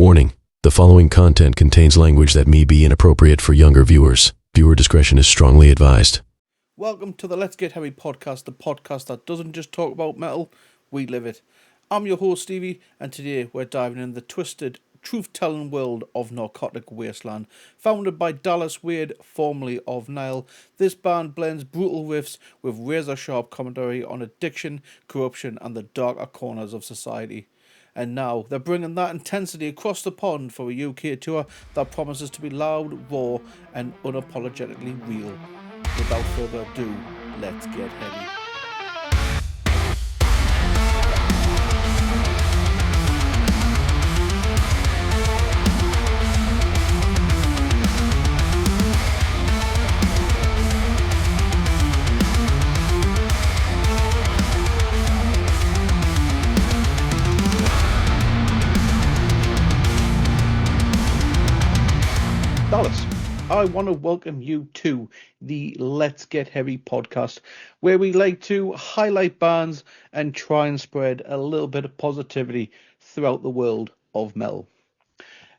Warning: the following content contains language that may be inappropriate for younger viewers. Viewer discretion is strongly advised. Welcome to the Let's Get Heavy podcast, the podcast that doesn't just talk about metal, we live it. I'm your host, Stevie, and today we're diving in the twisted, truth-telling world of Narcotic Wasteland. Founded by Dallas Wade, formerly of Nile, this band blends brutal riffs with razor-sharp commentary on addiction, corruption, and the darker corners of society. And now they're bringing that intensity across the pond for a UK tour that promises to be loud, raw, and unapologetically real. Without further ado, let's get heavy. Dallas, I want to welcome you to the Let's Get Heavy podcast, where we like to highlight bands and try and spread a little bit of positivity throughout the world of metal.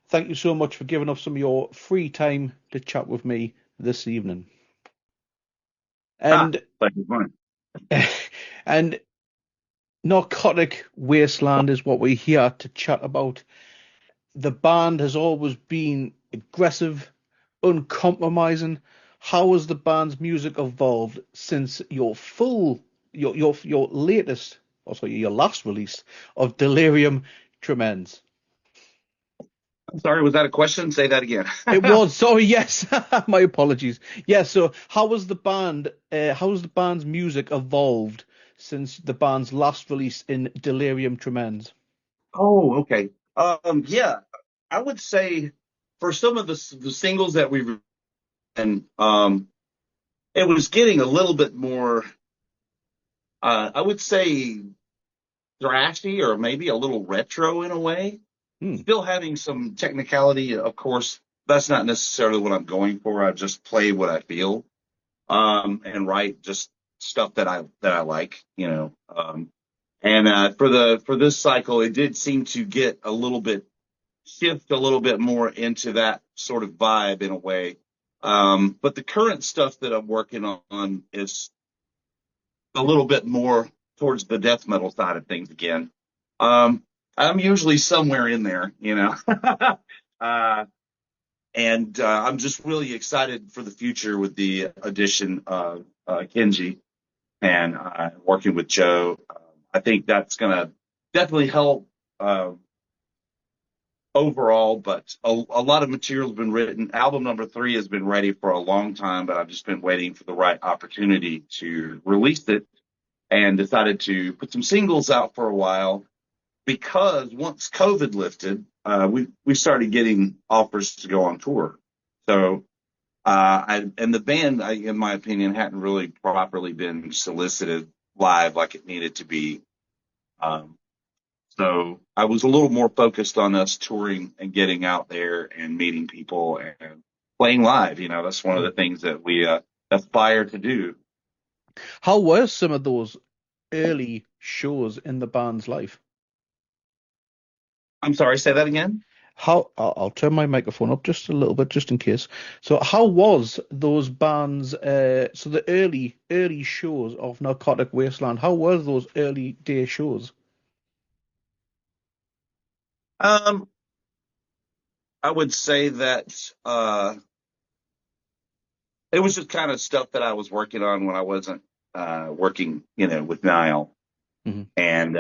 Thank you so much for giving up some of your free time to chat with me this evening. And thank you, fine. and Narcotic Wasteland is what we're here to chat about. The band has always been aggressive, uncompromising. How has the band's music evolved since your latest, your last release of Delirium Tremens? I'm sorry, was that a question? Say that again. It was. Sorry, yes. My apologies. Yes. So, how's the band's music evolved since the band's last release in Delirium Tremens? Oh, okay. Yeah, I would say for some of the singles that we've and it was getting a little bit more, I would say, thrashy or maybe a little retro in a way. Still having some technicality, of course. That's not necessarily what I'm going for. I just play what I feel, and write just stuff that I like, you know. And for this cycle, it did seem to shift a little bit more into that sort of vibe in a way. But the current stuff that I'm working on is a little bit more towards the death metal side of things again. I'm usually somewhere in there, you know. And I'm just really excited for the future with the addition of Kenji and working with Joe. I think that's going to definitely help overall, but a lot of material has been written. Album number 3 has been ready for a long time, but I've just been waiting for the right opportunity to release it, and decided to put some singles out for a while, because once COVID lifted, we started getting offers to go on tour. So, and the band, in my opinion, hadn't really properly been solicited live like it needed to be. So I was a little more focused on us touring and getting out there and meeting people and playing live. You know, that's one of the things that we aspire to do. How were some of those early shows in the band's life? I'm sorry, say that again? I'll turn my microphone up just a little bit, just in case. So how was those bands, so the early shows of Narcotic Wasteland, how were those early day shows? I would say that it was just kind of stuff that I was working on when I wasn't working, you know, with Nile. Mm-hmm. And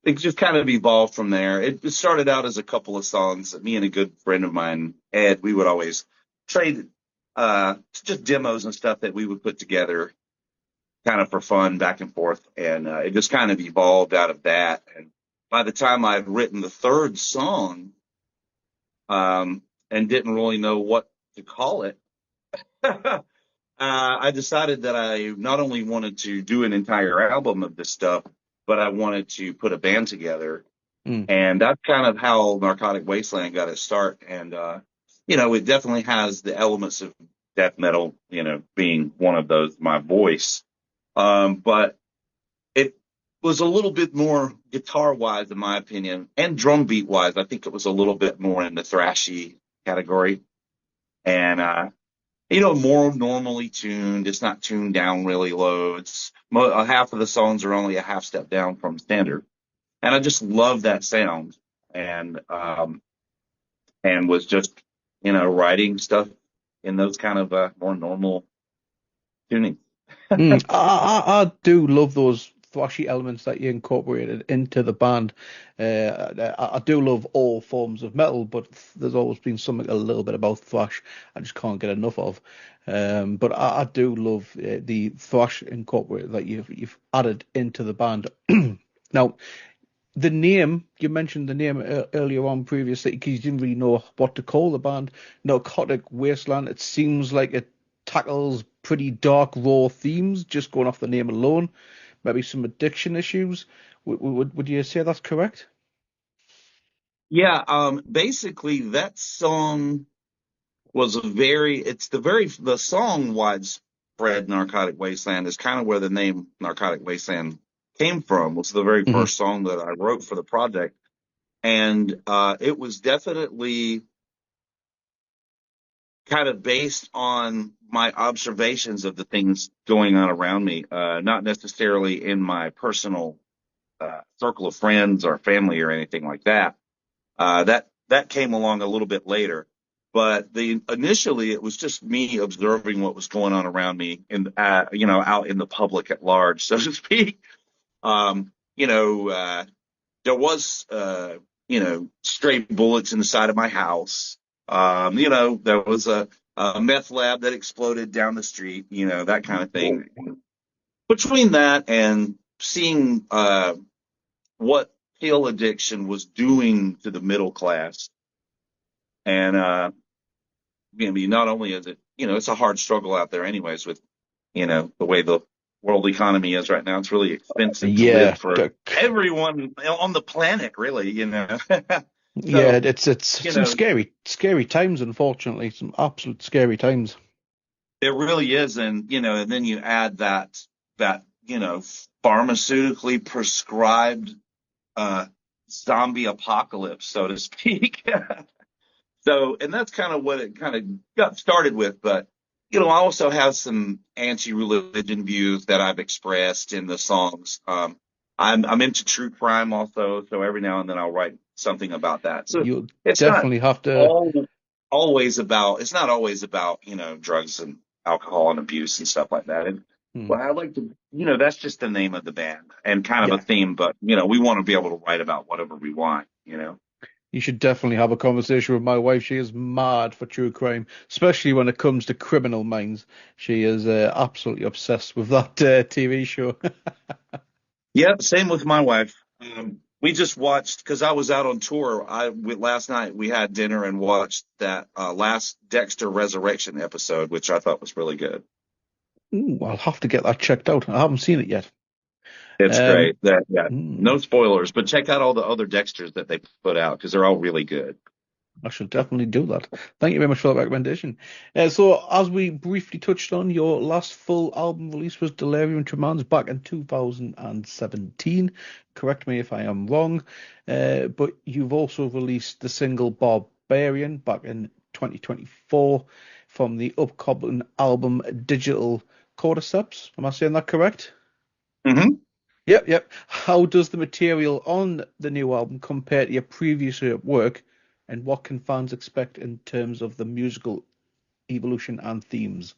it just kind of evolved from there. It started out as a couple of songs. Me and a good friend of mine, Ed, we would always trade just demos and stuff that we would put together kind of for fun back and forth. And it just kind of evolved out of that. And by the time I'd written the 3rd song, and didn't really know what to call it, I decided that I not only wanted to do an entire album of this stuff, but I wanted to put a band together. And that's kind of how Narcotic Wasteland got its start. And, you know, it definitely has the elements of death metal, you know, being one of those, my voice. But it was a little bit more guitar wise, in my opinion, and drum beat wise. I think it was a little bit more in the thrashy category, and more normally tuned. It's not tuned down really low. Half of the songs are only a half step down from standard, and I just love that sound, and was just writing stuff in those kind of more normal tuning. I do love those thrashy elements that you incorporated into the band. I do love all forms of metal, but there's always been something a little bit about thrash I just can't get enough of. But I do love the thrash incorporated that you've added into the band. Now, the name, you mentioned the name earlier on previously because you didn't really know what to call the band. Narcotic Wasteland. It seems like it tackles pretty dark, raw themes, just going off the name alone. Maybe some addiction issues. Would you say that's correct? Yeah, basically that song was the song Widespread Narcotic Wasteland is kind of where the name Narcotic Wasteland came from. Was the very Hmm. first song that I wrote for the project. And it was definitely kind of based on my observations of the things going on around me, not necessarily in my personal circle of friends or family or anything like that. That came along a little bit later. But initially it was just me observing what was going on around me out in the public at large, so to speak. Um, you know, there was stray bullets in the side of my house. There was a meth lab that exploded down the street, that kind of thing. Between that and seeing what pill addiction was doing to the middle class, and not only is it, it's a hard struggle out there anyways with, the way the world economy is right now. It's really expensive to live Yeah, for everyone on the planet, really. yeah. So, It's you some know, scary times. Unfortunately, some absolute scary times. it really is. And then you add that pharmaceutically prescribed uh, zombie apocalypse, so to speak. So, and that's kind of what it kind of got started with. But, I also have some anti-religion views that I've expressed in the songs. I'm into true crime also, so every now and then I'll write something about that. So You'll it's not definitely have to. all it's not always about, drugs and alcohol and abuse and stuff like that. And Hmm. well, I like to, that's just the name of the band and kind of a Yeah. theme, but we want to be able to write about whatever we want. You should definitely have a conversation with my wife. She is mad for true crime, especially when it comes to Criminal Minds. She is absolutely obsessed with that TV show. Yep, same with my wife. We just watched because I was out on tour. Last night we had dinner and watched that last Dexter Resurrection episode, which I thought was really good. Ooh, I'll have to get that checked out. I haven't seen it yet. It's Um, great. That yeah, mm, no spoilers, but check out all the other Dexters that they put out because they're all really good. I should definitely do that. Thank you very much for that recommendation. So, as we briefly touched on, your last full album release was Delirium Tremens back in 2017. Correct me if I am wrong. But you've also released the single Barbarian back in 2024 from the upcoming album Digital Cordyceps. Am I saying that correct? Hmm. Yep, yep. How does the material on the new album compare to your previous work, and what can fans expect in terms of the musical evolution and themes?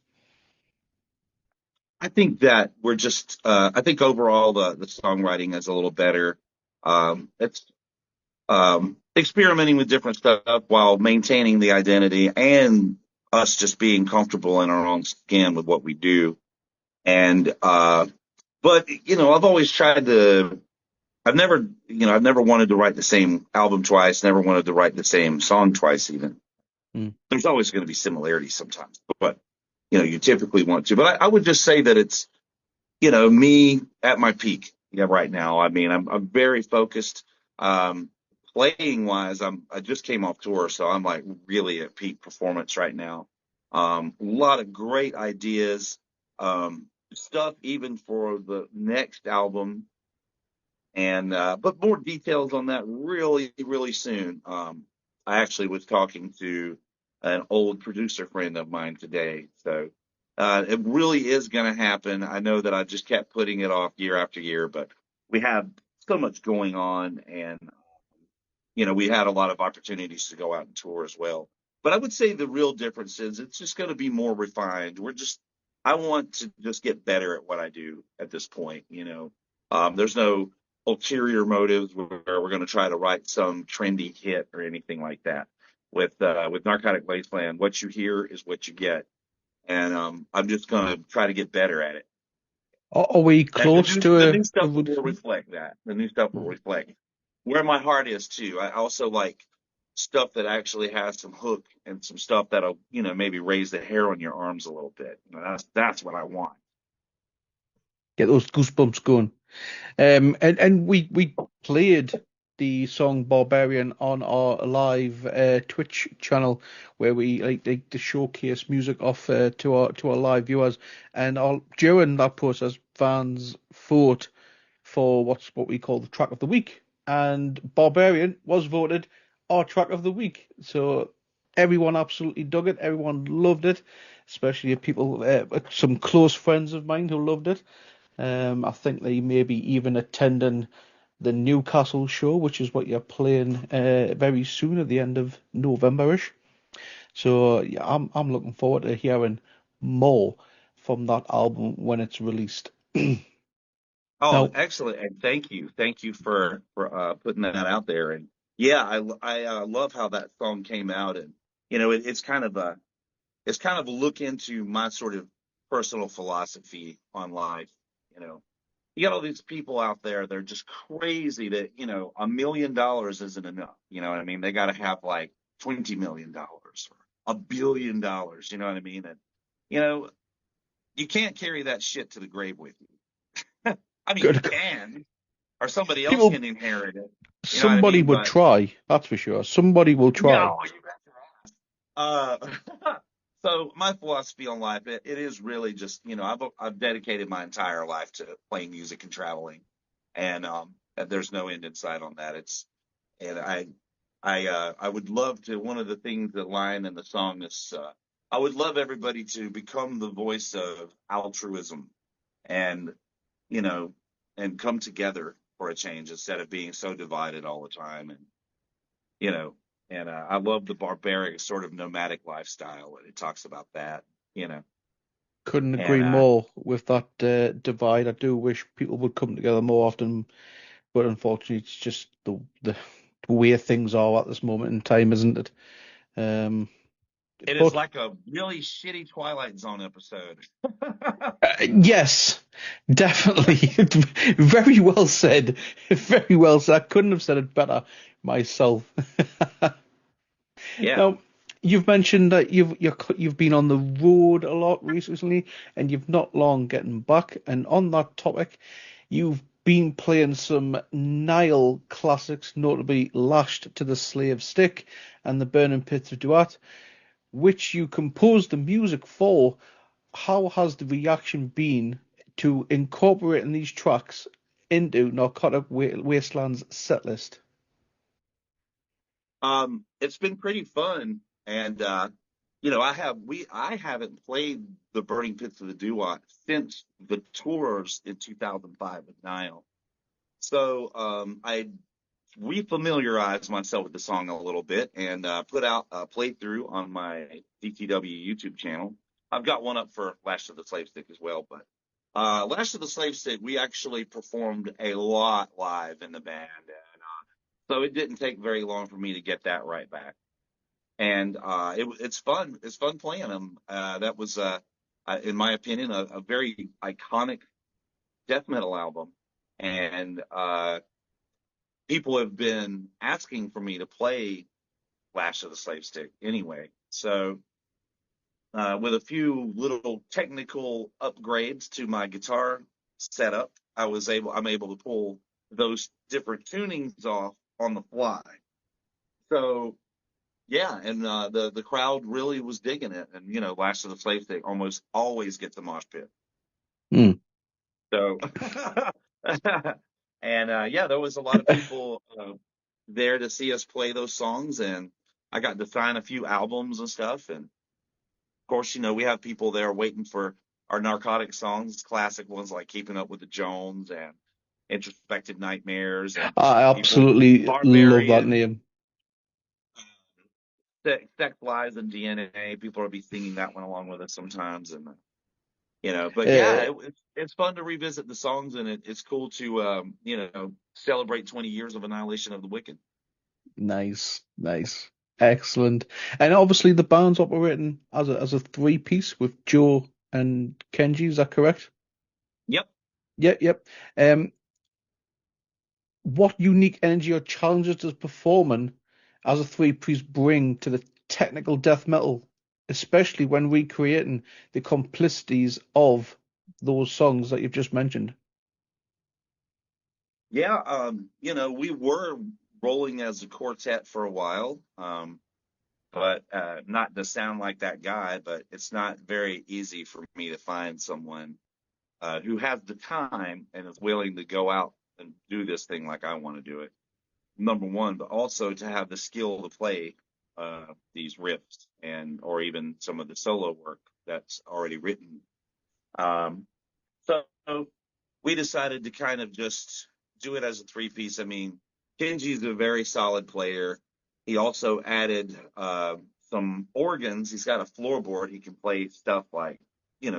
I think that we're just. I think overall the songwriting is a little better. It's experimenting with different stuff while maintaining the identity and us just being comfortable in our own skin with what we do. And, but, I've always tried to, I've never wanted to write the same album twice, never wanted to write the same song twice even. Hmm. There's always going to be similarities sometimes, but, you typically want to. But I would just say that it's, me at my peak, right now. I mean, I'm very focused. Um, Playing wise, I just came off tour, so I'm like really at peak performance right now. A lot of great ideas, stuff even for the next album. And but more details on that really, really soon. I actually was talking to an old producer friend of mine today, so it really is going to happen. I know that I just kept putting it off year after year, but we have so much going on, and we had a lot of opportunities to go out and tour as well. But I would say the real difference is it's just going to be more refined. I want to just get better at what I do at this point. There's no ulterior motives where we're going to try to write some trendy hit or anything like that. With Narcotic Wasteland, what you hear is what you get, and I'm just going to try to get better at it. Are we And the close new to the a new stuff will release? reflect that. The new stuff will reflect where my heart is too. I also like stuff that actually has some hook and some stuff that'll, maybe raise the hair on your arms a little bit. That's what I want. Get those goosebumps going. And we played the song Barbarian on our live Twitch channel where we like to showcase music off to our live viewers, and during that process fans vote for what we call the track of the week, and Barbarian was voted our track of the week. So everyone absolutely dug it, everyone loved it, especially people, some close friends of mine who loved it. I think they may be even attending the Newcastle show, which is what you're playing very soon at the end of November-ish. So yeah, I'm looking forward to hearing more from that album when it's released. Oh, Now, excellent. And thank you for putting that out there. And yeah, I love how that song came out. And it's kind of a look into my sort of personal philosophy on life. You know, you got all these people out there, they're just crazy that, $1 million isn't enough. You know what I mean? They got to have like $20 million or $1 billion. You know what I mean? And, you know, you can't carry that shit to the grave with you. I mean, you good. can, or somebody else People, can inherit it. You know what I somebody mean? would But try, that's for sure. Somebody will try. no, you bet your ass. So my philosophy on life, it is really just, I've dedicated my entire life to playing music and traveling, and there's no end in sight on that. And I would love to. One of the things that line in the song is, I would love everybody to become the voice of altruism, and you know, and come together for a change instead of being so divided all the time. And you know, I love the barbaric sort of nomadic lifestyle, and it talks about that. You know, Couldn't and agree more with that divide. I do wish people would come together more often, but unfortunately, it's just the way things are at this moment in time, isn't it? Um, it is but like a really shitty Twilight Zone episode. yes, definitely, very well said. Very well said. I couldn't have said it better myself. Yeah. Now, you've mentioned that you've been on the road a lot recently, and you've not long getting back. And on that topic, you've been playing some Nile classics, notably "Lashed to the Slave Stick" and "The Burning Pits of Duat," which you composed the music for. How has the reaction been to incorporating these tracks into Narcotic Wasteland's setlist? It's been pretty fun, and I haven't played the Burning Pits of the Duat since the tours in 2005 with Nile. So I refamiliarized myself with the song a little bit and put out a playthrough on my DTW YouTube channel. I've got one up for Lash of the Slave Stick as well, but Lash of the Slave Stick, we actually performed a lot live in the band, and so it didn't take very long for me to get that right back. And it's fun. It's fun playing them. That was, in my opinion, a very iconic death metal album, and people have been asking for me to play Lash of the Slave Stick anyway. So, with a few little technical upgrades to my guitar setup, I'm able to pull those different tunings off on the fly. So, yeah, and the crowd really was digging it, and Lash of the Slave Stick almost always gets a mosh pit. Hmm. So, And yeah, there was a lot of people there to see us play those songs, and I got to sign a few albums and stuff. And of course, we have people there waiting for our narcotic songs, classic ones like "Keeping Up with the Jones" and "Introspective Nightmares," and I people absolutely love that "Barbarian," name. "Sex Lies and DNA." People will be singing that one along with us sometimes, and but yeah, Uh, it's fun to revisit the songs, and it's cool to celebrate 20 years of Annihilation of the Wicked. nice, nice, excellent. And obviously, the band's operating as a three piece with Joe and Kenji. Is that correct? Yep. Yep, yep. Um, what unique energy or challenges does performing as a three piece bring to the technical death metal, especially when recreating the complicities of those songs that you've just mentioned? Yeah, we were rolling as a quartet for a while, but not to sound like that guy, but it's not very easy for me to find someone who has the time and is willing to go out and do this thing like I want to do it. Number one, but also to have the skill to play these riffs and or even some of the solo work that's already written. Um, so we decided to kind of just do it as a three piece. I mean, Kenji's a very solid player. He also added some organs. He's got a floorboard. He can play stuff like,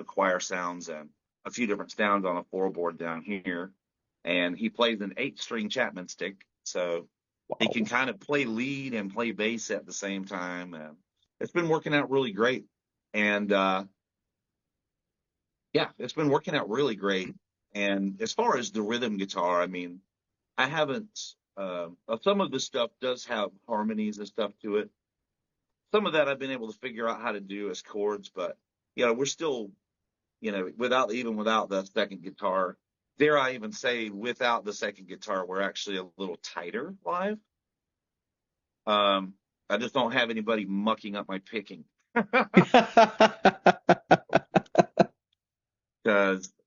choir sounds and a few different sounds on a floorboard down here. And he plays an 8-string Chapman stick. So he can Wow. kind of play lead and play bass at the same time. And it's been working out really great. And yeah, it's been working out really great. And as far as the rhythm guitar, I mean, I haven't. Some of the stuff does have harmonies and stuff to it. Some of that I've been able to figure out how to do as chords, but we're still, without the second guitar. Dare I even say, without the second guitar, we're actually a little tighter live. Um, I just don't have anybody mucking up my picking because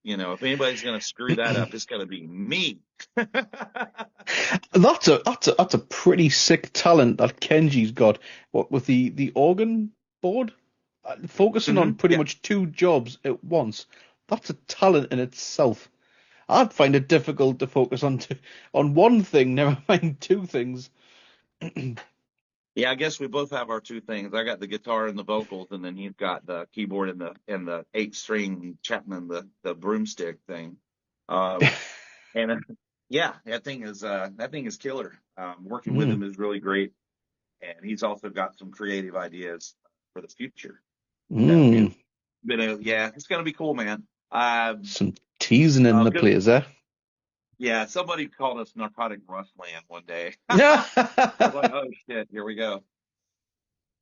if anybody's gonna screw that up, it's gonna be me. That's a pretty sick talent that Kenji's got. What with the organ board, focusing on pretty Yeah. much two jobs at once. That's a talent in itself. I'd find it difficult to focus on one thing, never mind two things. Yeah, I guess we both have our two things. I got the guitar and the vocals, and then he's got the keyboard and the 8-string Chapman, the broomstick thing. Um, and yeah, that thing is killer. Working with Mm, him is really great, and he's also got some creative ideas for the future that mm. yeah, it's gonna be cool, man. Um, Some teasing in the good. place, eh? Yeah, somebody called us Narcotic Wasteland one day. I was like, oh shit, here we go.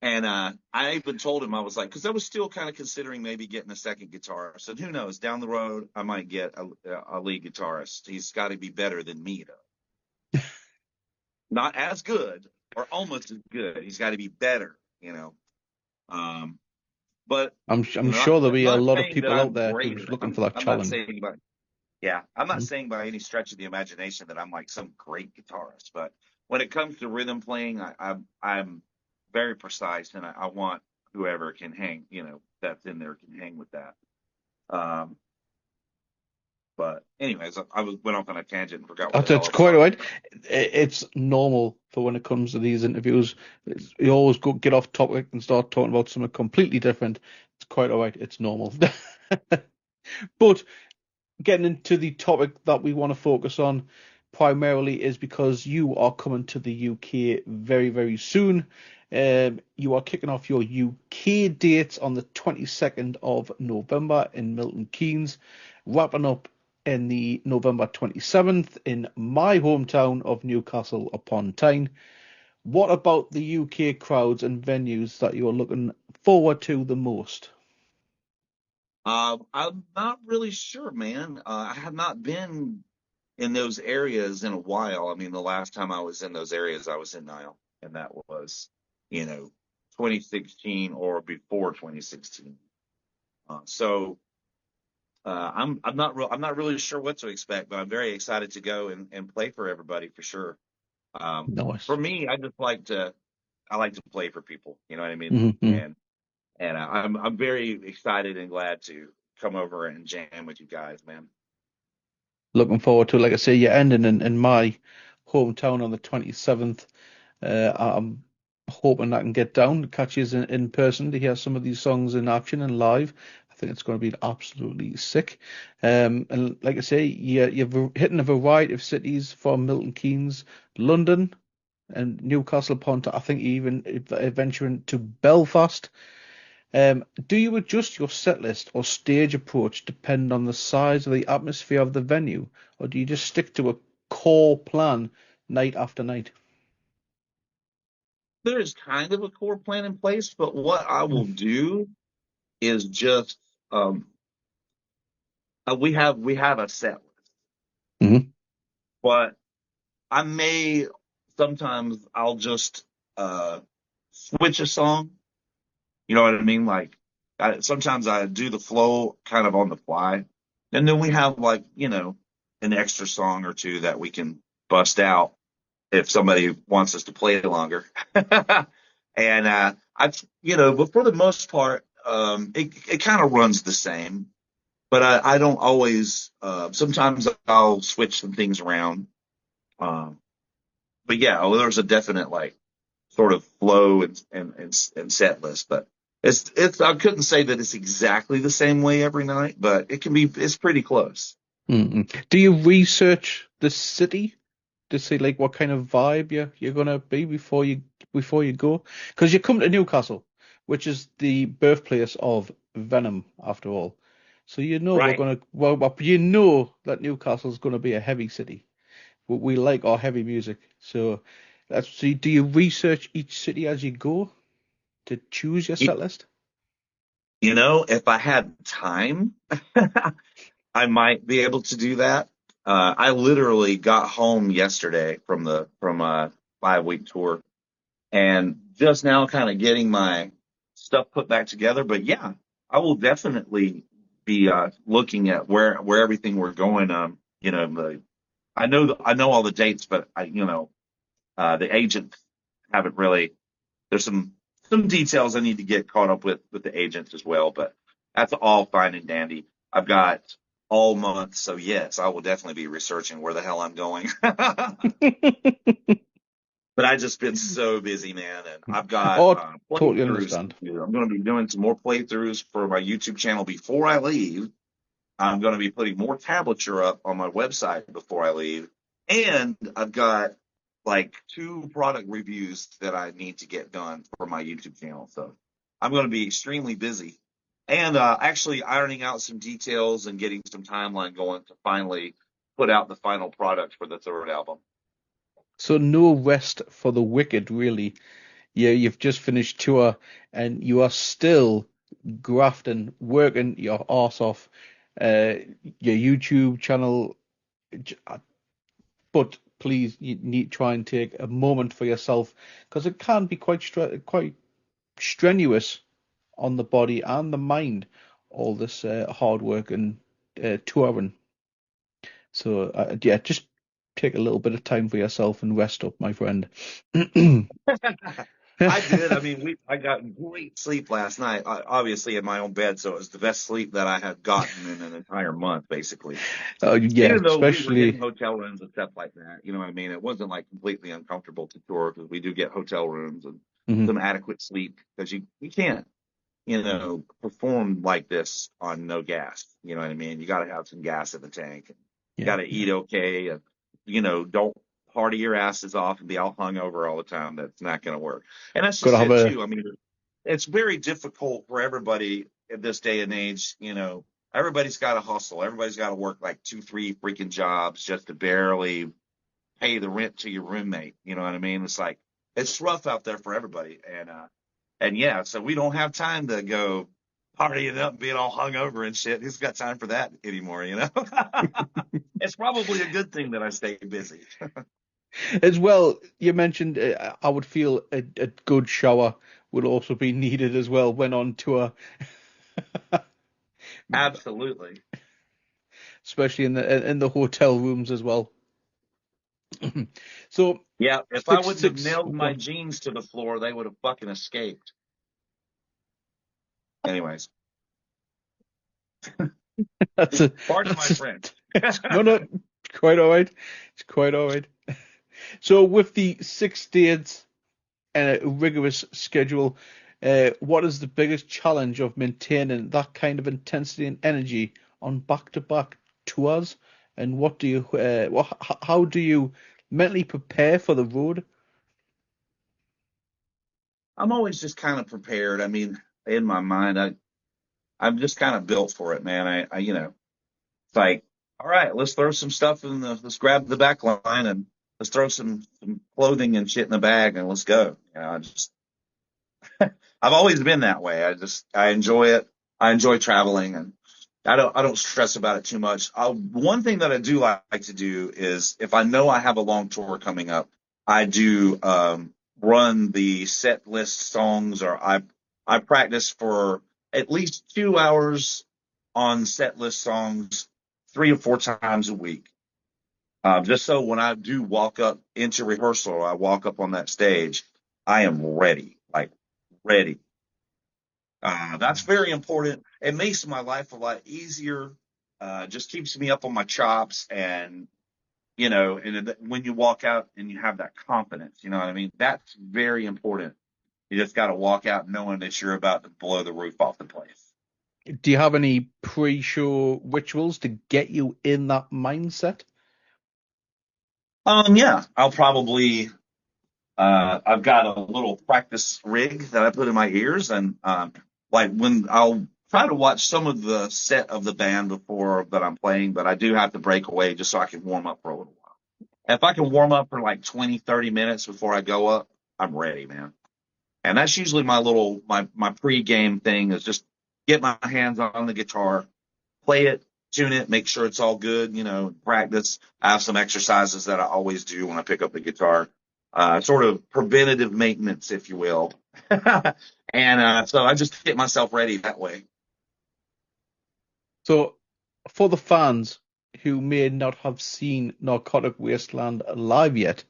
And I even told him, I was like, because I was still kind of considering maybe getting a second guitar. I said, who knows? Down the road, I might get a lead guitarist. He's got to be better than me, though. Not as good or almost as good. He's got to be better. Um, but I'm not, sure there'll be a not lot of saying that people out I'm there great who's at it. looking I'm for that I'm not challenge. saying by yeah, I'm not Mm. saying by any stretch of the imagination that I'm like some great guitarist. But when it comes to rhythm playing, I'm very precise, and I want whoever can hang, that's in there can hang with that. Um, but anyways, I went off on a tangent and forgot what the hell That's I was quite all talking right. about. It's normal for when it comes to these interviews. You always get off topic and start talking about something completely different. It's quite all right. It's normal. But getting into the topic that we want to focus on primarily is because you are coming to the UK very, very soon. You are kicking off your UK dates on the 22nd of November in Milton Keynes, wrapping up in the November 27th in my hometown of Newcastle upon Tyne. What about the UK crowds and venues that you're looking forward to the most? I'm not really sure, man. I have not been in those areas in a while. I mean, the last time I was in those areas, I was in Nile, and that was, you know, 2016 or before 2016. So I'm not really sure what to expect, but I'm very excited to go and play for everybody for sure. For Nice. me, I like to play for people. You know what I mean? Mm-hmm. And I'm very excited and glad to come over and jam with you guys, man. Looking forward to it. Like I say, you're ending in my hometown on the 27th. I'm hoping I can get down to catch you in person to hear some of these songs in action and live. I think it's going to be absolutely sick. And like I say, you're hitting a variety of cities from Milton Keynes, London, and Newcastle upon, I think even venturing to Belfast. Do you adjust your set list or stage approach depend on the size of the atmosphere of the venue, or do you just stick to a core plan night after night? There's kind of a core plan in place, but what I will do is just um, we have a set list, Mm-hmm. but I may sometimes I'll just uh, switch a song. You know what I mean? Like sometimes I do the flow kind of on the fly, and then we have like an extra song or two that we can bust out if somebody wants us to play longer. And but for the most part, it kind of runs the same. But I don't always. Sometimes I'll switch some things around. Um, but yeah, there's a definite like sort of flow and set list. But it's I couldn't say that it's exactly the same way every night, but it's pretty close. Mm-hmm. Do you research the city to see like what kind of vibe you're gonna be before you go? Because you come to Newcastle, which is the birthplace of Venom, after all. So you know we're Right. gonna well, you know that Newcastle's gonna be a heavy city. We like our heavy music. So do you research each city as you go to choose your You, set list? if I had time, I might be able to do that. I literally got home yesterday from a 5 week tour and just now kind of getting my stuff put back together. But yeah, I will definitely be looking at where everything we're going. I know all the dates, but the agents haven't really. There's some details I need to get caught up with the agents as well, but that's all fine and dandy. I've got all month, so yes, I will definitely be researching where the hell I'm going. But I just been so busy, man, and I've got Oh, totally playthroughs to understand. do. I'm going to be doing some more playthroughs for my YouTube channel before I leave. I'm going to be putting more tablature up on my website before I leave. And I've got like two product reviews that I need to get done for my YouTube channel. So I'm going to be extremely busy and actually ironing out some details and getting some timeline going to finally put out the final product for the third album. So no rest for the wicked, really. Yeah, you've just finished tour and you are still grafting, working your arse off. Uh, your YouTube channel, but please, you need try and take a moment for yourself because it can be quite strenuous on the body and the mind. All this hard work and touring. So yeah, just take a little bit of time for yourself and rest up, my friend. I did. I mean, I got great sleep last night, obviously in my own bed. So it was the best sleep that I had gotten in an entire month, basically. Yeah, Even though we were getting especially. hotel rooms and stuff like that, you know what I mean? It wasn't like completely uncomfortable to tour because we do get hotel rooms and Mhm. some adequate sleep because you can't, perform like this on no gas. You know what I mean? You got to have some gas in the tank. Yeah, Got to yeah. eat okay. And, don't party your asses off and be all hungover all the time. That's not going to work. And that's Gotta just have it a too. I mean, it's very difficult for everybody in this day and age. Everybody's got to hustle. Everybody's got to work like two, three freaking jobs just to barely pay the rent to your roommate. You know what I mean? It's like it's rough out there for everybody. And yeah, so we don't have time to go partying up, being all hungover and shit. Who's got time for that anymore? It's probably a good thing that I stay busy. as well. You mentioned I would feel a good shower would also be needed as well when on tour. Absolutely. especially in the hotel rooms as well. So Yeah, if I six wouldn't have six. nailed Oh, go my on. jeans to the floor, they would have fucking escaped. Anyways, That's a pardon my that's a French. no, no, it's quite all right. It's quite all right. So with the 6 days and a rigorous schedule, what is the biggest challenge of maintaining that kind of intensity and energy on back-to-back tours? And how do you mentally prepare for the road? I'm always just kind of prepared. I mean, in my mind, I'm just kind of built for it, man. It's like, all right, let's throw some stuff let's grab the back line and let's throw some clothing and shit in the bag and let's go. I've always been that way. I enjoy it. I enjoy traveling and I don't stress about it too much. One thing that I do like to do is if I know I have a long tour coming up, I do run the set list songs or I practice for at least 2 hours on set list songs 3 or 4 times a week. Just so when I do walk up into rehearsal, I walk up on that stage, I am ready, like ready. That's very important. It makes my life a lot easier. Just keeps me up on my chops, and when you walk out and you have that confidence, you know what I mean. That's very important. You just got to walk out knowing that you're about to blow the roof off the place. Do you have any pre-show rituals to get you in that mindset? Yeah, I'll probably I've got a little practice rig that I put in my ears, and like when I'll try to watch some of the set of the band before that I'm playing, but I do have to break away just so I can warm up for a little while. If I can warm up for like 20, 30 minutes before I go up, I'm ready, man. And that's usually my pre-game thing is just get my hands on the guitar, play it, tune it, make sure it's all good, practice. I have some exercises that I always do when I pick up the guitar, sort of preventative maintenance, if you will. And so I just get myself ready that way. So, for the fans who may not have seen Narcotic Wasteland live yet,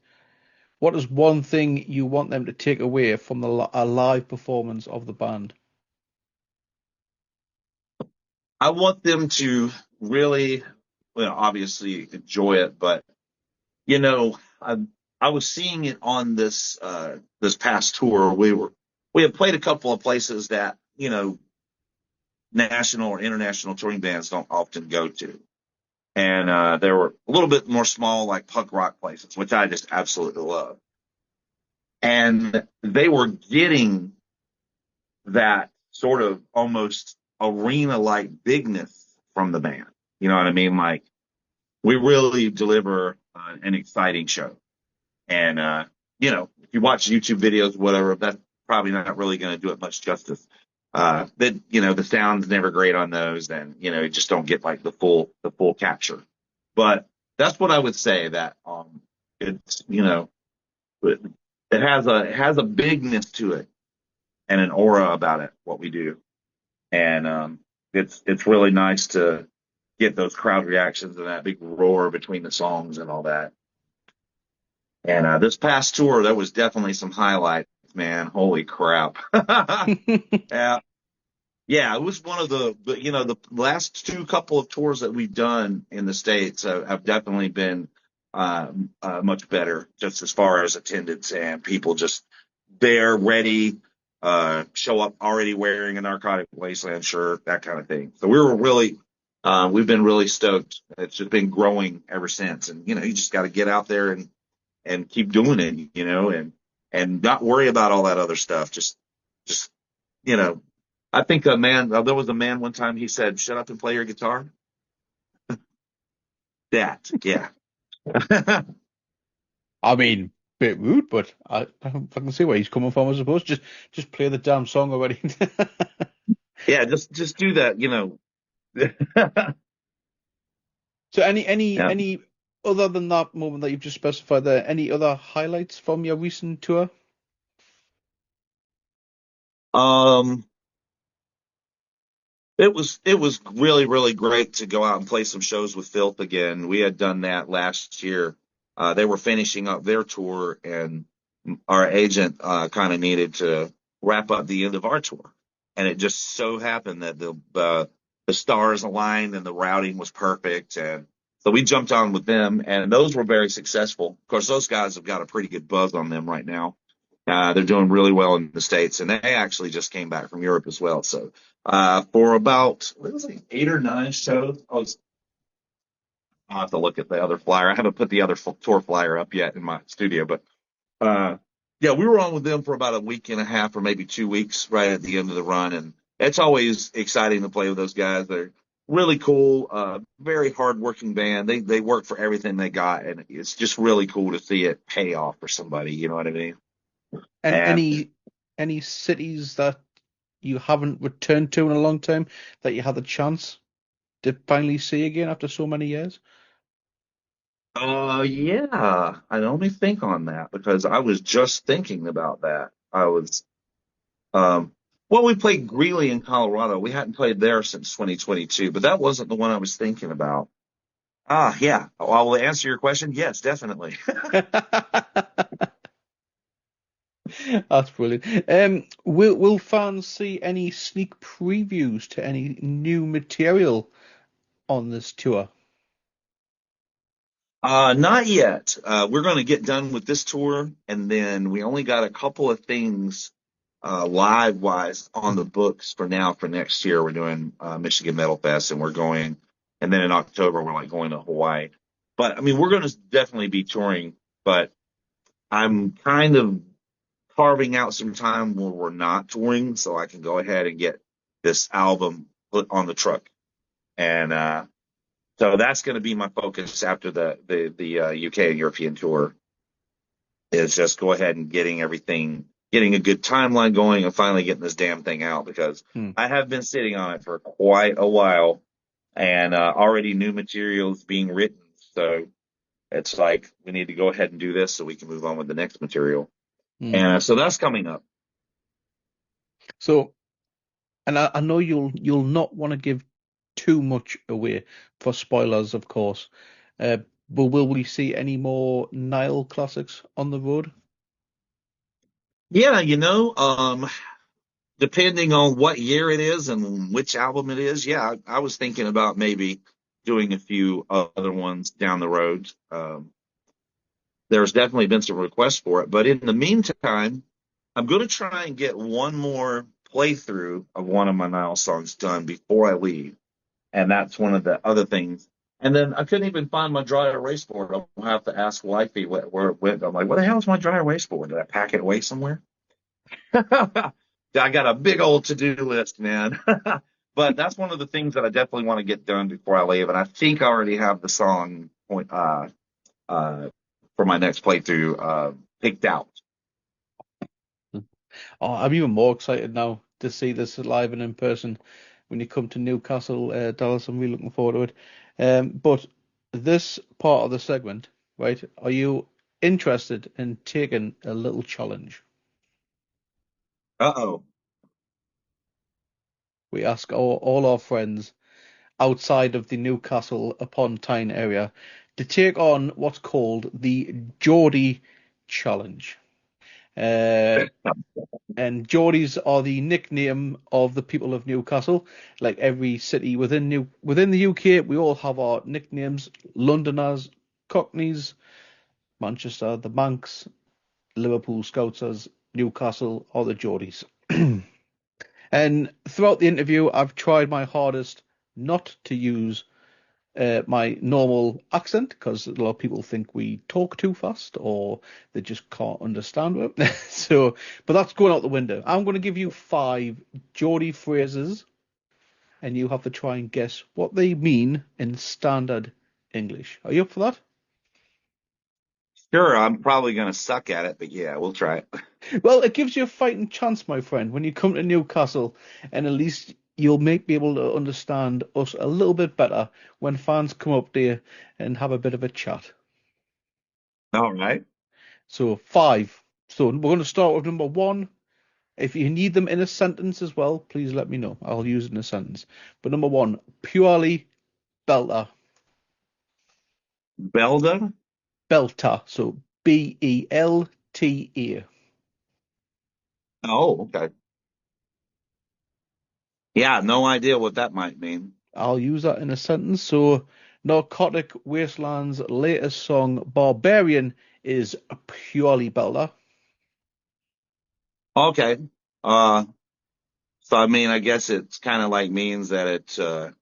what is one thing you want them to take away from a live performance of the band? I want them to really, well, obviously enjoy it, but you know, I, I was seeing it on this past tour. We had played a couple of places that national or international touring bands don't often go to. And there were a little bit more small, like punk rock places, which I just absolutely love. And they were getting that sort of almost arena like bigness from the band. You know what I mean? Like, we really deliver an exciting show. And, if you watch YouTube videos, whatever, that's probably not really going to do it much justice. The sound's never great on those, and you just don't get like the full capture. But that's what I would say that it's it, it has a bigness to it and an aura about it. What we do, and it's really nice to get those crowd reactions and that big roar between the songs and all that. And this past tour, there was definitely some highlights, man. Holy crap! Yeah, yeah, it was one of the last two couple of tours that we've done in the States have definitely been much better, just as far as attendance and people just there, ready, show up already wearing a Narcotic Wasteland shirt, that kind of thing. So we've been really stoked. It's just been growing ever since, and you just got to get out there and keep doing it, and not worry about all that other stuff. Just you know I think there was a man one time, he said, "Shut up and play your guitar." That, yeah. I mean, bit rude, but I can see where he's coming from. I suppose just play the damn song already. Yeah, just do that. So any Yeah. any other than that moment that you've just specified there, any other highlights from your recent tour? Um, It was really really great to go out and play some shows with Filth again. We had done that last year. They were finishing up their tour, and our agent kind of needed to wrap up the end of our tour, and it just so happened that the stars aligned and the routing was perfect, and so we jumped on with them, and those were very successful. Of course, those guys have got a pretty good buzz on them right now. They're doing really well in the States, and they actually just came back from Europe as well. So for about what was it, 8 or 9 shows, I'll have to look at the other flyer. I haven't put the other tour flyer up yet in my studio, but uh, yeah, we were on with them for about a week and a half or maybe 2 weeks right at the end of the run. And it's always exciting to play with those guys. They're really cool, very hardworking band. They work for everything they got. And it's just really cool to see it pay off for somebody. You know what I mean? And And any cities that you haven't returned to in a long time that you had the chance to finally see again after so many years? yeah, I only think on that because I was just thinking about that. Um, well, we played Greeley in Colorado. We hadn't played there since 2022, but that wasn't the one I was thinking about. Yeah. Oh, I will answer your question. Yes, definitely. That's brilliant. Will fans see any sneak previews to any new material on this tour? Not yet. We're going to get done with this tour, and then we only got a couple of things live wise on the books for now for next year. We're doing Michigan Metal Fest, and we're going, and then in October we're like going to Hawaii. But I mean, we're going to definitely be touring, but I'm kind of carving out some time where we're not touring, so I can go ahead and get this album put on the truck. And so that's going to be my focus after the UK and European tour is just go ahead and getting everything, getting a good timeline going, and finally getting this damn thing out because Hmm. I have been sitting on it for quite a while, and already new materials being written. So it's like we need to go ahead and do this so we can move on with the next material. Hmm. And so that's coming up. So, and I know you'll not want to give too much away for spoilers, of course. Uh, but will we see any more Nile classics on the road? Yeah, depending on what year it is and which album it is, yeah, I was thinking about maybe doing a few other ones down the road. There's definitely been some requests for it, but in the meantime, I'm going to try and get one more playthrough of one of my Nile songs done before I leave, and that's one of the other things. And then I couldn't even find my dry erase board. I'll have to ask wifey where it went. I'm like, what the hell is my dry erase board? Did I pack it away somewhere? I got a big old to-do list, man. But that's one of the things that I definitely want to get done before I leave. And I think I already have the song uh, for my next playthrough picked out. Oh, I'm even more excited now to see this live and in person when you come to Newcastle, Dallas. I'm really looking forward to it. But this part of the segment, right? Are you interested in taking a little challenge? Uh-oh. We ask all our friends outside of the Newcastle upon Tyne area to take on what's called the Geordie Challenge. Uh, and Geordies are the nickname of the people of Newcastle. Like every city within the UK, we all have our nicknames. Londoners, Cockneys, Manchester, the Manx, Liverpool Scousers, Newcastle are the Geordies. And throughout the interview, I've tried my hardest not to use my normal accent because a lot of people think we talk too fast or they just can't understand it. So, but that's going out the window. I'm going to give you five Geordie phrases and you have to try and guess what they mean in standard English. Are you up for that? Sure, I'm probably going to suck at it, but yeah, we'll try it. Well, it gives you a fighting chance, my friend, when you come to Newcastle, and at least you'll be able to understand us a little bit better when fans come up to you and have a bit of a chat. All right. So five. So we're going to start with number one. If you need them in a sentence as well, please let me know. I'll use it in a sentence. But number one, purely belter. Belda? Belter. So Belta. Oh, okay. Yeah, no idea what that might mean. I'll use that in a sentence. So Narcotic Wasteland's latest song, Barbarian, is a purely belter. Okay. Uh, so I mean, I guess it's kind of like means that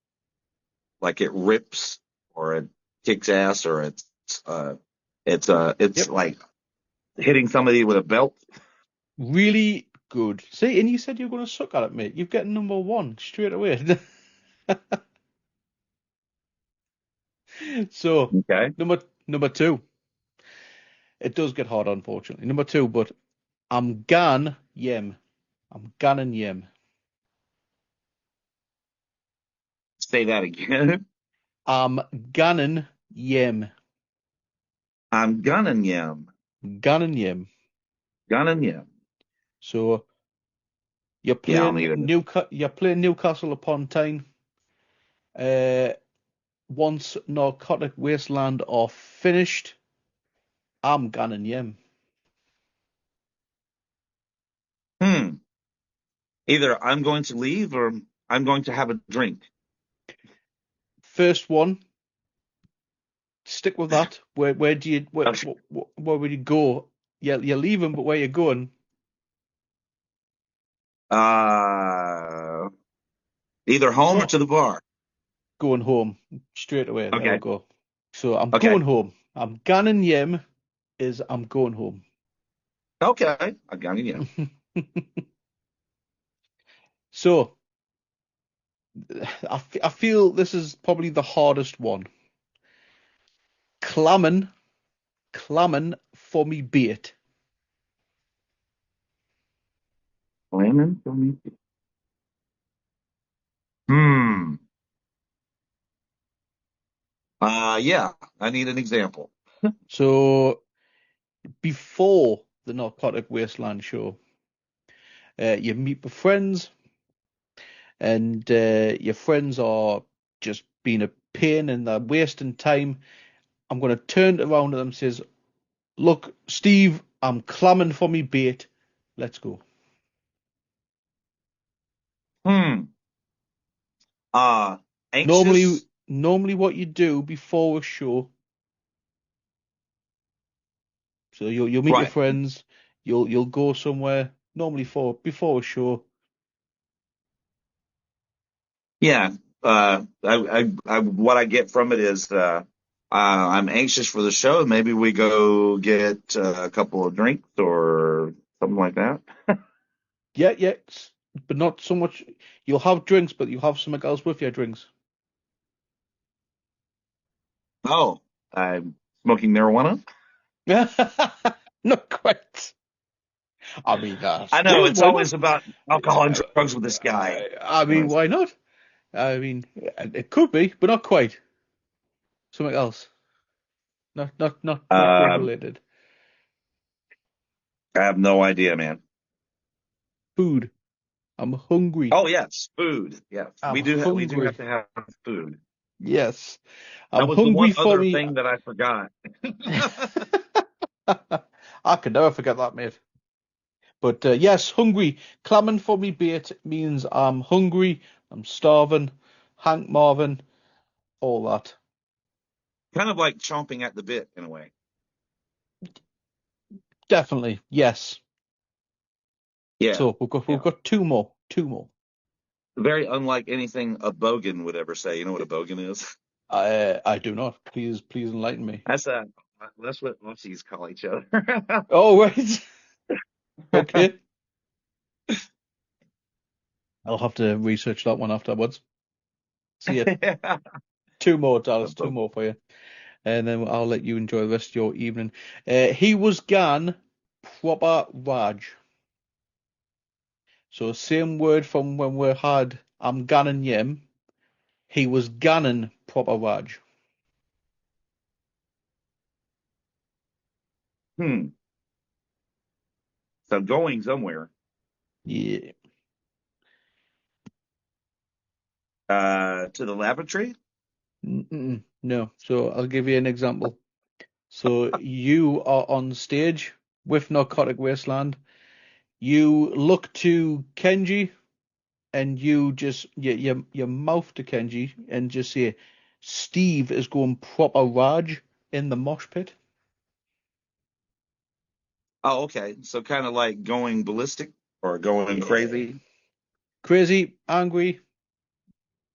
like it rips or it kicks ass or it's Yep. like hitting somebody with a belt. Really good. See, and you said you were going to suck at it, mate. You've got number one straight away. So, Okay. number two. It does get hard, unfortunately. Number two, but I'm gan yem. I'm ganning yem. Say that again. I'm ganning yem. I'm gunning yam. Ganning yem. Gunning yam. So Yeah, I'll need it. You're playing Newcastle upon Tyne. Uh, once Narcotic Wasteland are finished, I'm ganning yem. Hmm. Either I'm going to leave or I'm going to have a drink. First one, stick with that. Where do you Okay. where would you go? You're leaving, but where you going? Uh, Either home or to the bar. Going home straight away. There we Okay. go. So I'm Okay. going home. I'm ganning yem is I'm going home. Okay. I'm gunning yam. So I feel this is probably the hardest one. Clamming, clamming for me bait. Lemon for me. Hmm. Yeah, I need an example. So before the Narcotic Wasteland show, you meet with friends, and your friends are just being a pain and they're wasting time. I'm going to turn around to them and says, "Look, Steve, I'm clamming for me bait. Let's go." Hmm. Uh, Normally, Anxious. normally what you do before a show, so you'll meet your Right. friends, you'll go somewhere. Normally for before a show, Yeah. What I get from it is, I'm anxious for the show. Maybe we go get a couple of drinks or something like that. yeah, but not so much. You'll have drinks, but you'll have something else with your drinks. Oh, I'm smoking marijuana. Not quite. I mean, I know smooth. it's Why not? always about alcohol and Uh, drugs with this guy. I mean, why not? I mean, it could be, but not quite. Something else. Not drug Um, related. I have no idea, man. Food. I'm hungry. Oh yes, food. Yes, I'm we do have hungry. to have food. Yes. I'm That was the hungry one for other me. thing that I forgot. I could never forget that, mate. But yes, hungry. Clamming for me bait means I'm hungry, I'm starving, Hank Marvin, all that. Kind of like chomping at the bit in a way. Definitely, yes. Yeah, So we've yeah. got two more. Two more. Very unlike anything a bogan would ever say. You know what a bogan is? I do not. Please enlighten me. That's a that's what Aussies call each other. Oh, right. Okay. I'll have to research that one afterwards. See you. Yeah. Two more, Dallas. Two more for you. And then I'll let you enjoy the rest of your evening. He was gone proper Raj. So same word from when we had I'm ganning Yim. He was ganning proper Raj. Hmm. So going somewhere. Yeah. To the lavatory? Mm-mm. No. So I'll give you an example. So you are on stage with Narcotic Wasteland. You look to Kenji and you just your mouth to Kenji and just say, Steve is going proper Raj in the mosh pit. Oh, okay. So kind of like going ballistic or going Yeah. crazy. Crazy, angry,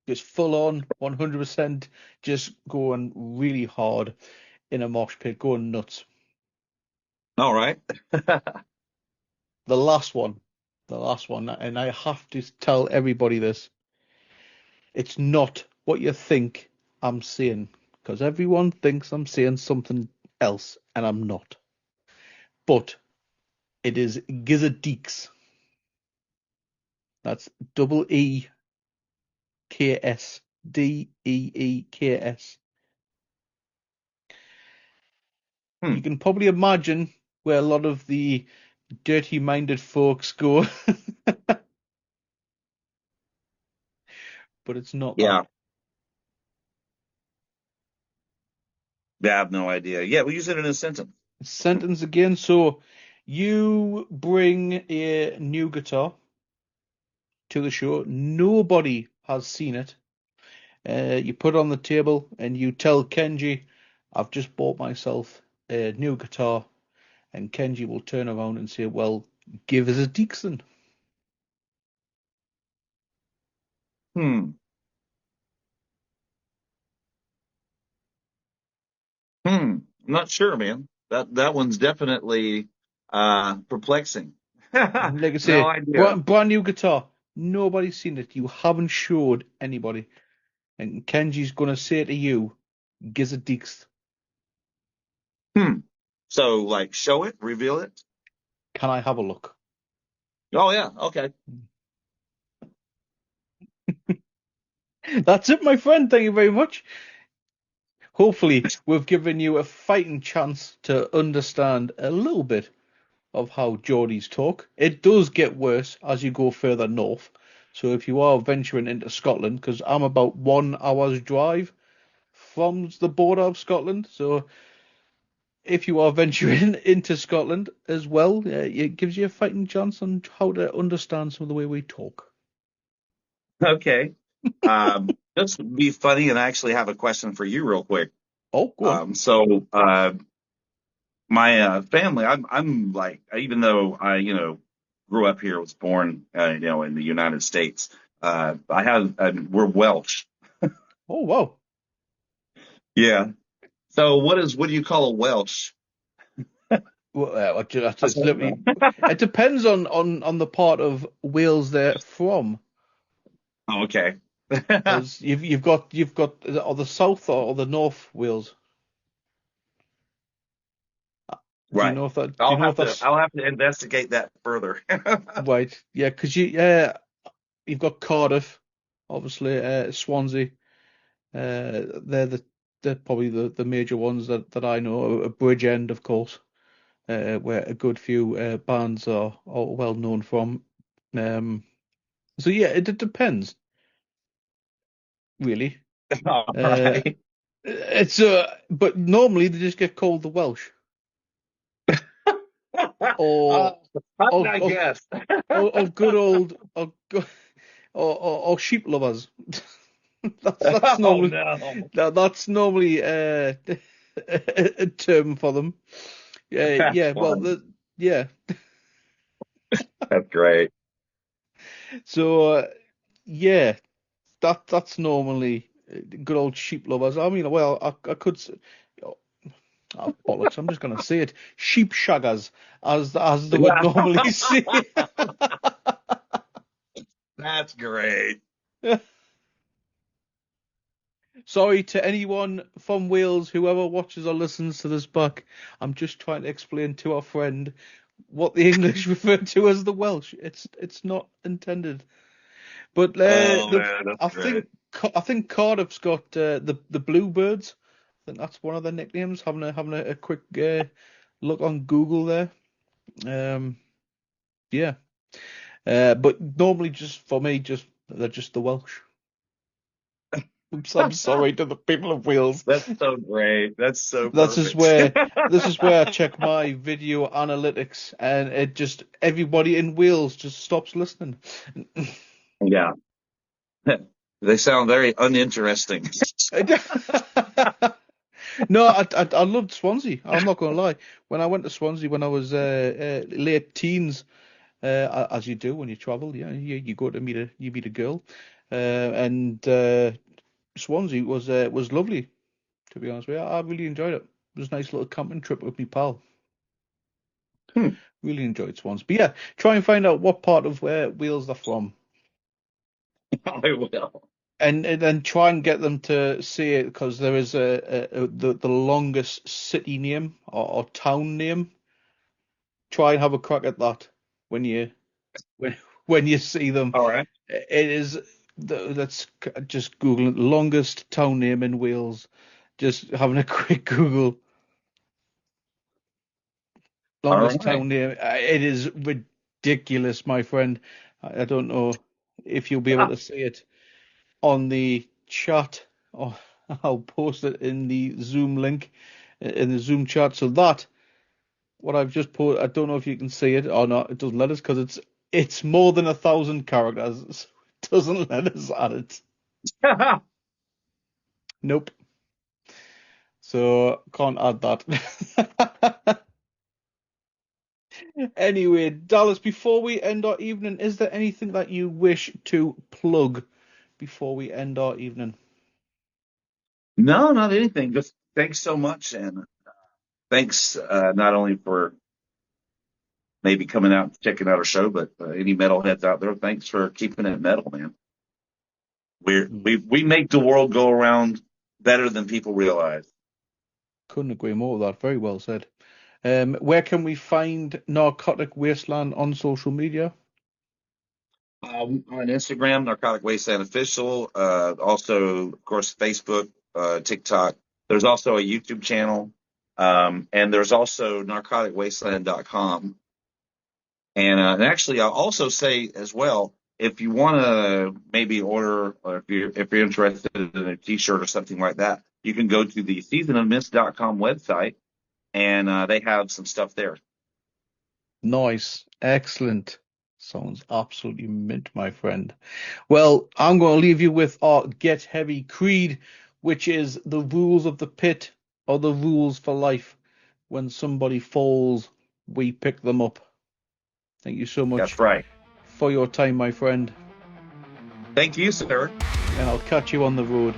just full on, 100%, just going really hard in a mosh pit, going nuts. All right. The last one, the last one, and I have to tell everybody this. It's not what you think I'm saying, because everyone thinks I'm saying something else, and I'm not. But it is Gizzardeeks. That's Deeks. You Hmm. can probably imagine where a lot of the dirty-minded folks go, but it's not that. Yeah. Yeah, I have no idea. Yeah, we use it in a sentence. Sentence again. So you bring a new guitar to the show. Nobody has seen it. You put it on the table and you tell Kenji, I've just bought myself a new guitar. And Kenji will turn around and say, well, give us a Dixon. Hmm. Hmm. I'm not sure, man. That one's definitely perplexing. Like I No say, idea. brand new guitar. Nobody's seen it. You haven't showed anybody. And Kenji's going to say to you, give us a Dixon. Hmm. So like show it, reveal it. Can I have a look? Oh yeah, okay. That's it, my friend. Thank you very much. Hopefully, we've given you a fighting chance to understand a little bit of how Geordies talk. It does get worse as you go further north. So if you are venturing into Scotland, because I'm about 1 hour's drive from the border of Scotland, so if you are venturing into Scotland as well, it gives you a fighting chance on how to understand some of the way we talk. Okay. Just to be funny, and I actually have a question for you real quick. Oh, go on. So my family, I'm like, even though I, grew up here, was born, in the United States, we're Welsh. Oh, wow. Yeah. So what do you call a Welsh? Well, it's literally, it depends on the part of Wales they're from. Oh, okay. Because you've got or the south or the north Wales. Do you Right. know if that? Do you know if that's I'll have to investigate that further. right? Yeah, because you've got Cardiff, obviously, Swansea. They're probably the major ones that I know. Bridgend, of course, where a good few bands are well known from. Um, so yeah, it depends really. All Uh, right. it's but normally they just get called the Welsh Uh, or how did or I or, guess? or good old or sheep lovers. That's Oh normally no. that's normally a term for them. Yeah, That's yeah. Well, funny. yeah. That's great. So yeah, that's normally good old sheep lovers. I mean, well, I could say, oh, bollocks. I'm just gonna say it. Sheep shaggers, as they would Yeah. normally say. That's great. Sorry to anyone from Wales, whoever watches or listens to this back. I'm just trying to explain to our friend what the English refer to as the Welsh. It's not intended. But Oh man, that's great. I think Cardiff's got the Bluebirds. I think that's one of their nicknames. Having a quick look on Google there. Um, yeah. But normally, just for me, they're just the Welsh. I'm sorry to the people of Wales. That's so great. That's so This is perfect. where I check my video analytics, and it just everybody in Wales just stops listening. Yeah. They sound very uninteresting. No, I loved Swansea. I'm not going to lie. When I went to Swansea when I was late teens, as you do when you travel, you go to meet a girl, and Swansea was lovely. To be honest with you, I really enjoyed it. It was a nice little camping trip with my pal. Hmm. Really enjoyed Swans. But yeah, try and find out what part of Wales they're from. I will. And then try and get them to say it because there is the longest city name or town name. Try and have a crack at that when you when when you see them. All right. It is let's just Google it. Longest town name in Wales. Just having a quick Google. All Longest right. town name. It is ridiculous, my friend. I don't know if you'll be able to see it on the chat. Oh, I'll post it in the Zoom link in the Zoom chat. So that what I've just posted, I don't know if you can see it or not. It doesn't let us because it's more than 1,000 characters. So it doesn't let us add it. Nope. So can't add that. Anyway, Dallas, before we end our evening, is there anything that you wish to plug before we end our evening? No, not anything. Just thanks so much, and thanks not only for maybe coming out and checking out our show, but any metalheads out there, thanks for keeping it metal, man. We make the world go around better than people realize. Couldn't agree more with that. Very well said. Where can we find Narcotic Wasteland on social media? On Instagram, Narcotic Wasteland Official. Also, of course, Facebook, TikTok. There's also a YouTube channel. And there's also narcoticwasteland.com. And actually, I'll also say as well, if you want to maybe order, or if you're interested in a T-shirt or something like that, you can go to the seasonofmist.com website, and they have some stuff there. Nice. Excellent. Sounds absolutely mint, my friend. Well, I'm going to leave you with our Get Heavy Creed, which is the rules of the pit or the rules for life. When somebody falls, we pick them up. Thank you so much That's right. for your time, my friend, Thank you, sir. and I'll catch you on the road.